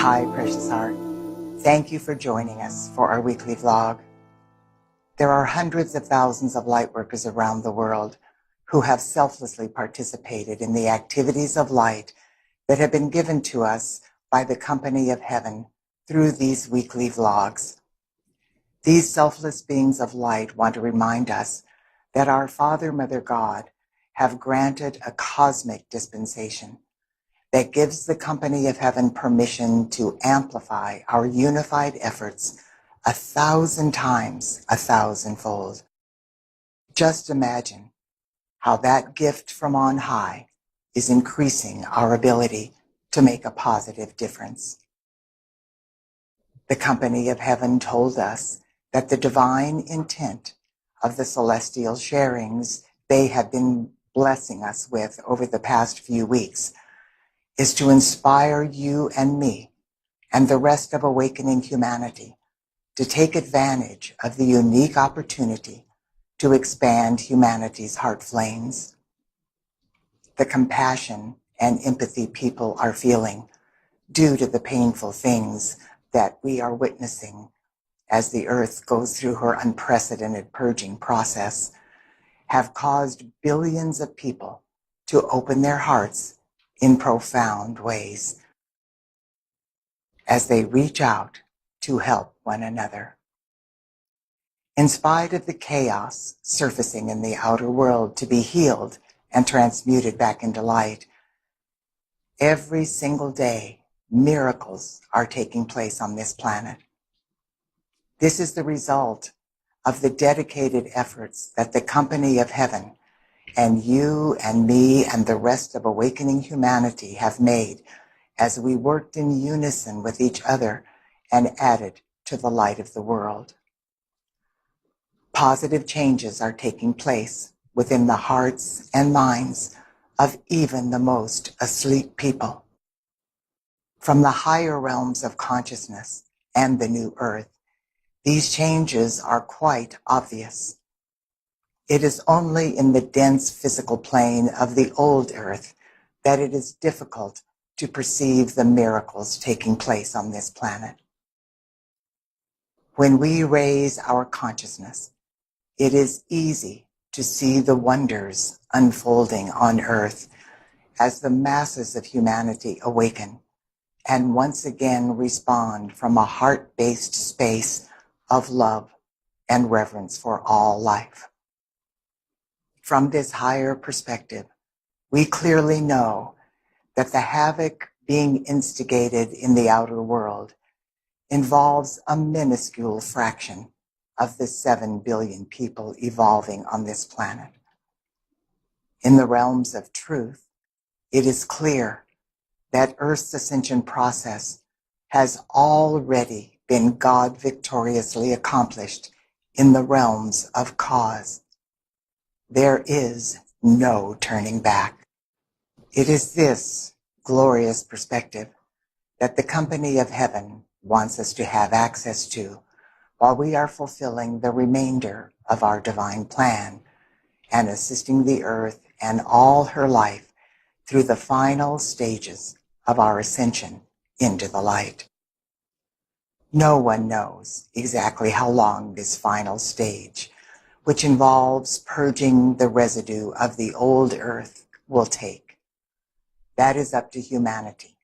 Hi, precious heart. Thank you for joining us for our weekly vlog. There are hundreds of thousands of lightworkers around the world who have selflessly participated in the activities of light that have been given to us by the Company of Heaven through these weekly vlogs. These selfless beings of light want to remind us that our Father, Mother, God have granted a cosmic dispensation that gives the Company of Heaven permission to amplify our unified efforts 1,000 times, 1,000-fold. Just imagine how that gift from on high is increasing our ability to make a positive difference. The Company of Heaven told us that the divine intent of the celestial sharings they have been blessing us with over the past few weeks is to inspire you and me and the rest of awakening humanity to take advantage of the unique opportunity to expand humanity's heart flames. The compassion and empathy people are feeling due to the painful things that we are witnessing as the earth goes through her unprecedented purging process have caused billions of people to open their hearts in profound ways as they reach out to help one another. In spite of the chaos surfacing in the outer world to be healed and transmuted back into light, every single day, miracles are taking place on this planet. This is the result of the dedicated efforts that the Company of Heaven and you and me and the rest of awakening humanity have made as we worked in unison with each other and added to the light of the world. Positive changes are taking place within the hearts and minds of even the most asleep people. From the higher realms of consciousness and the new earth, these changes are quite obvious. It is only in the dense physical plane of the old earth that it is difficult to perceive the miracles taking place on this planet. When we raise our consciousness, it is easy to see the wonders unfolding on earth as the masses of humanity awaken and once again respond from a heart-based space of love and reverence for all life. From this higher perspective, we clearly know that the havoc being instigated in the outer world involves a minuscule fraction of the 7 billion people evolving on this planet. In the realms of truth, it is clear that Earth's ascension process has already been God victoriously accomplished in the realms of cause. There is no turning back. It is this glorious perspective that the Company of Heaven wants us to have access to while we are fulfilling the remainder of our divine plan and assisting the earth and all her life through the final stages of our ascension into the light. No one knows exactly how long this final stage, which involves purging the residue of the old earth, will take. That is up to humanity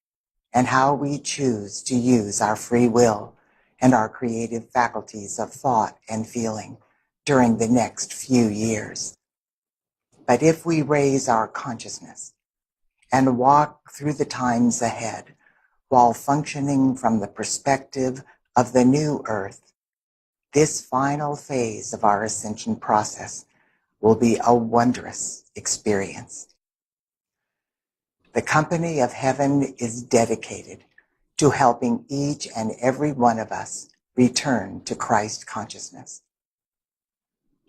and how we choose to use our free will and our creative faculties of thought and feeling during the next few years. But if we raise our consciousness and walk through the times ahead while functioning from the perspective of the new earth, this final phase of our ascension process will be a wondrous experience. The Company of Heaven is dedicated to helping each and every one of us return to Christ consciousness.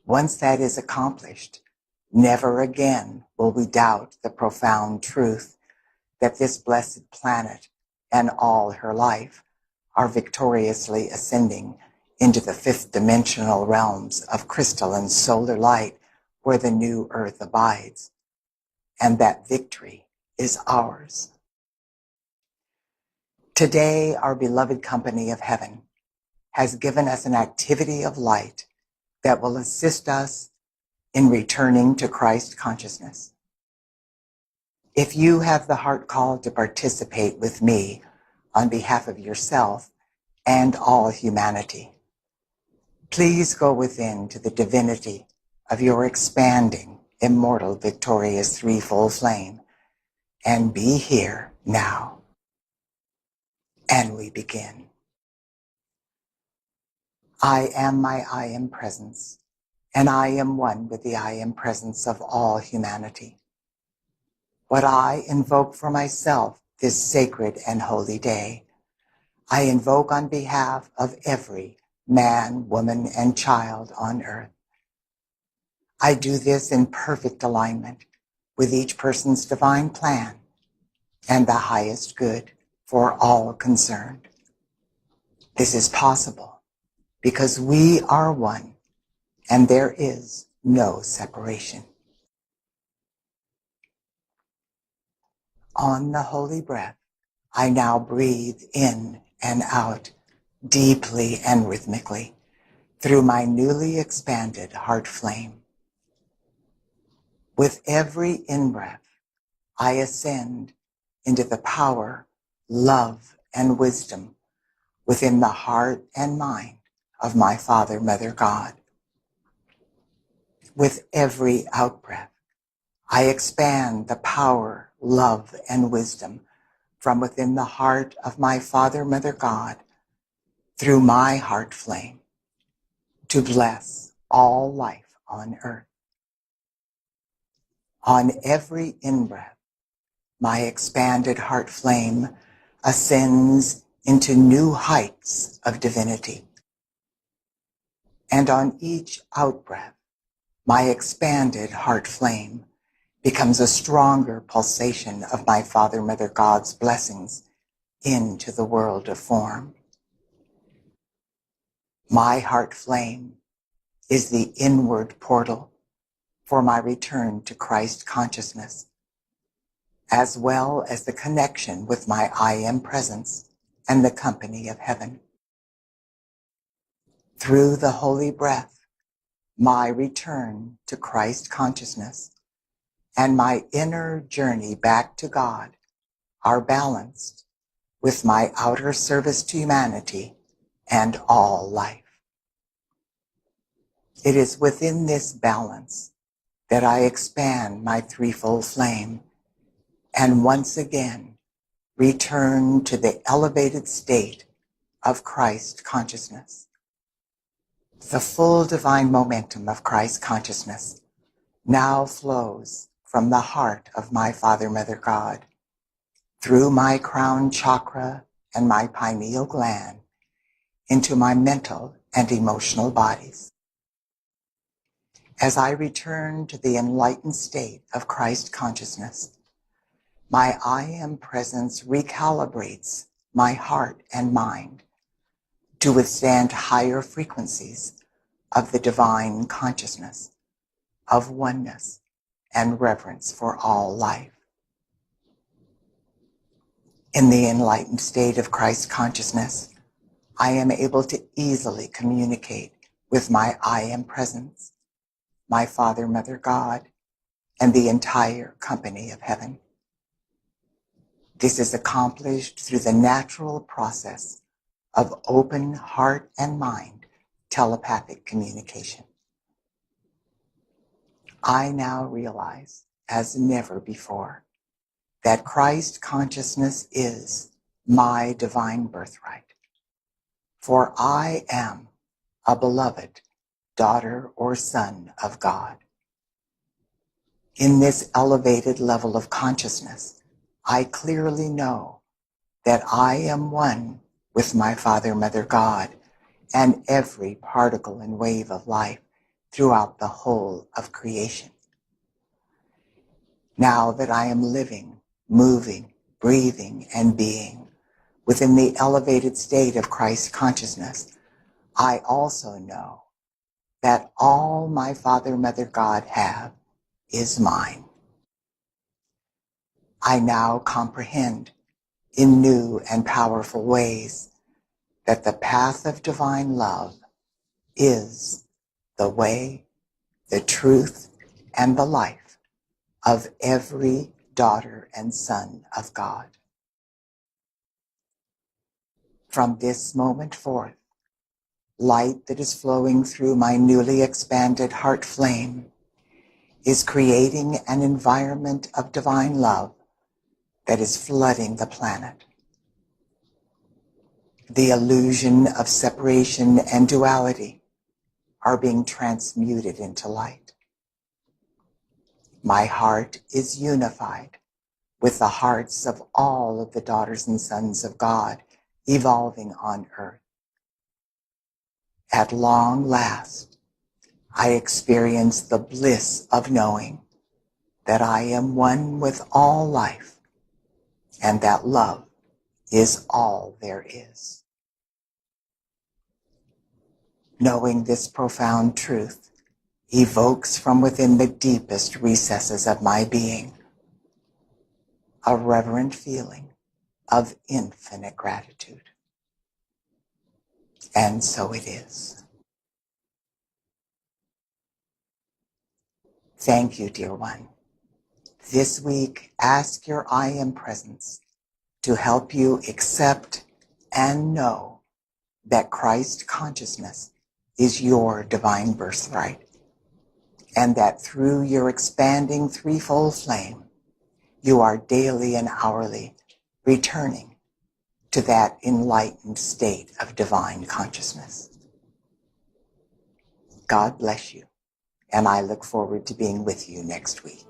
Once that is accomplished, never again will we doubt the profound truth that this blessed planet and all her life are victoriously ascending into the fifth dimensional realms of crystalline solar light where the new earth abides, and that victory is ours. Today, our beloved company of heaven has given us an activity of light that will assist us in returning to Christ consciousness. If you have the heart call to participate with me on behalf of yourself and all humanity, please go within to the divinity of your expanding, immortal, victorious threefold flame and be here now. And we begin. I am my I am presence, and I am one with the I am presence of all humanity. What I invoke for myself this sacred and holy day, I invoke on behalf of every man, woman, and child on earth. I do this in perfect alignment with each person's divine plan and the highest good for all concerned. This is possible because we are one and there is no separation. On the holy breath, I now breathe in and out deeply and rhythmically through my newly expanded heart flame. With every in-breath, I ascend into the power, love, and wisdom within the heart and mind of my Father, Mother, God. With every out-breath, I expand the power, love, and wisdom from within the heart of my Father, Mother, God through my heart flame to bless all life on earth. On every in-breath, my expanded heart flame ascends into new heights of divinity. And on each out-breath, my expanded heart flame becomes a stronger pulsation of my Father, Mother, God's blessings into the world of form. My heart flame is the inward portal for my return to Christ consciousness, as well as the connection with my I am presence and the company of heaven. Through the holy breath, my return to Christ consciousness and my inner journey back to God are balanced with my outer service to humanity and all life. It is within this balance that I expand my threefold flame and once again return to the elevated state of Christ consciousness. The full divine momentum of Christ consciousness now flows from the heart of my Father, Mother, God, through my crown chakra and my pineal gland into my mental and emotional bodies. As I return to the enlightened state of Christ consciousness, my I am presence recalibrates my heart and mind to withstand higher frequencies of the divine consciousness, of oneness and reverence for all life. In the enlightened state of Christ consciousness, I am able to easily communicate with my I am presence, my Father, Mother, God, and the entire company of heaven. This is accomplished through the natural process of open heart and mind telepathic communication. I now realize, as never before, that Christ consciousness is my divine birthright. For I am a beloved daughter or son of God. In this elevated level of consciousness, I clearly know that I am one with my Father, Mother, God, and every particle and wave of life throughout the whole of creation. Now that I am living, moving, breathing, and being within the elevated state of Christ consciousness, I also know that all my Father, Mother, God have is mine. I now comprehend in new and powerful ways that the path of divine love is the way, the truth, and the life of every daughter and son of God. From this moment forth, light that is flowing through my newly expanded heart flame is creating an environment of divine love that is flooding the planet. The illusion of separation and duality are being transmuted into light. My heart is unified with the hearts of all of the daughters and sons of God evolving on earth. At long last, I experience the bliss of knowing that I am one with all life and that love is all there is. Knowing this profound truth evokes from within the deepest recesses of my being a reverent feeling of infinite gratitude. And so it is. Thank you, dear one. This week, ask your I Am Presence to help you accept and know that Christ consciousness is your divine birthright, and that through your expanding threefold flame, you are daily and hourly returning to that enlightened state of divine consciousness. God bless you, and I look forward to being with you next week.